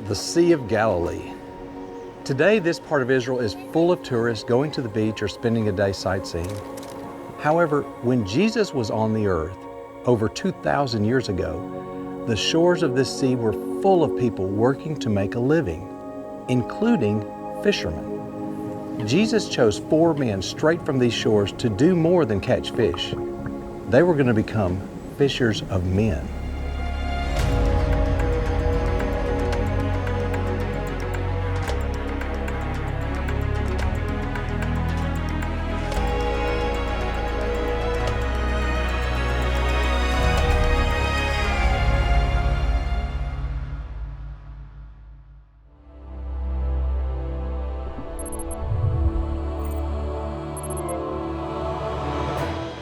the Sea of Galilee. Today, this part of Israel is full of tourists going to the beach or spending a day sightseeing. However, when Jesus was on the earth, over 2,000 years ago, the shores of this sea were full of people working to make a living, including fishermen. Jesus chose 4 men straight from these shores to do more than catch fish. They were going to become fishers of men.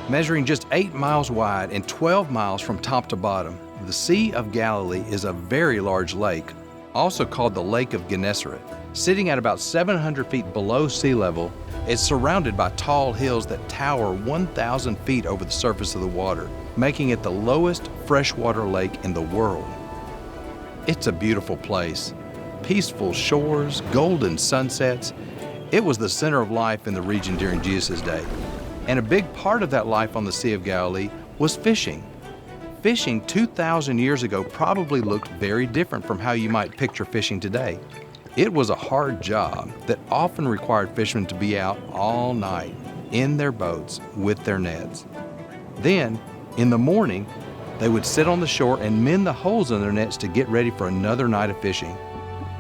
Measuring just 8 miles wide and 12 miles from top to bottom, the Sea of Galilee is a very large lake, also called the Lake of Gennesaret. Sitting at about 700 feet below sea level, it's surrounded by tall hills that tower 1,000 feet over the surface of the water, making it the lowest freshwater lake in the world. It's a beautiful place. Peaceful shores, golden sunsets. It was the center of life in the region during Jesus' day. And a big part of that life on the Sea of Galilee was fishing. Fishing 2,000 years ago probably looked very different from how you might picture fishing today. It was a hard job that often required fishermen to be out all night in their boats with their nets. Then, in the morning, they would sit on the shore and mend the holes in their nets to get ready for another night of fishing.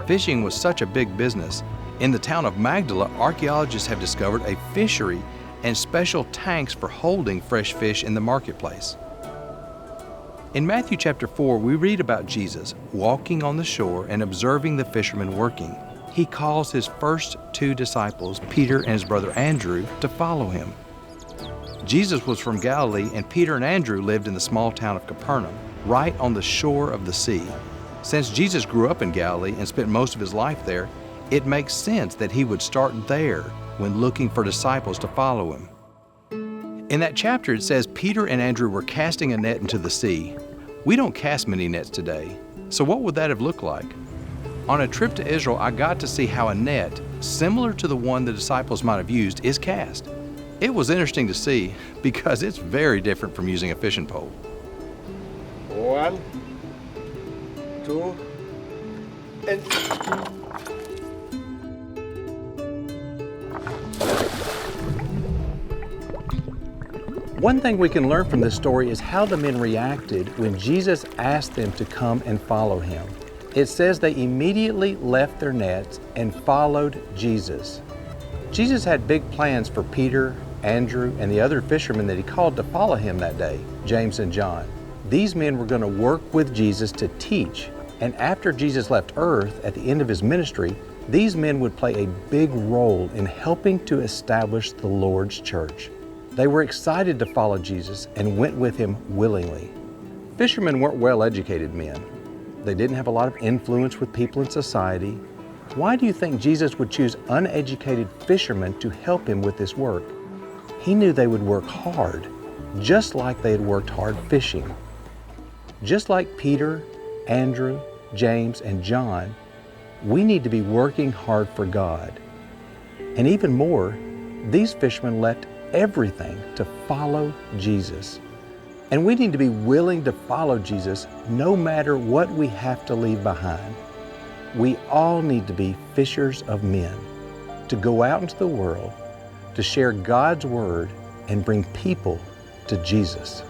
Fishing was such a big business. In the town of Magdala, archaeologists have discovered a fishery and special tanks for holding fresh fish in the marketplace. In Matthew chapter 4, we read about Jesus walking on the shore and observing the fishermen working. He calls his first 2 disciples, Peter and his brother Andrew, to follow him. Jesus was from Galilee, and Peter and Andrew lived in the small town of Capernaum, right on the shore of the sea. Since Jesus grew up in Galilee and spent most of his life there, it makes sense that he would start there when looking for disciples to follow him. In that chapter, it says Peter and Andrew were casting a net into the sea. We don't cast many nets today, so what would that have looked like? On a trip to Israel, I got to see how a net, similar to the one the disciples might have used, is cast. It was interesting to see because it's very different from using a fishing pole. 1, 2, and... One thing we can learn from this story is how the men reacted when Jesus asked them to come and follow him. It says they immediately left their nets and followed Jesus. Jesus had big plans for Peter, Andrew, and the other fishermen that he called to follow him that day, James and John. These men were going to work with Jesus to teach, and after Jesus left earth at the end of his ministry, these men would play a big role in helping to establish the Lord's church. They were excited to follow Jesus and went with him willingly. Fishermen weren't well-educated men. They didn't have a lot of influence with people in society. Why do you think Jesus would choose uneducated fishermen to help him with this work? He knew they would work hard, just like they had worked hard fishing. Just like Peter, Andrew, James, and John, we need to be working hard for God. And even more, these fishermen left everything to follow Jesus. And we need to be willing to follow Jesus no matter what we have to leave behind. We all need to be fishers of men, to go out into the world, to share God's word and bring people to Jesus.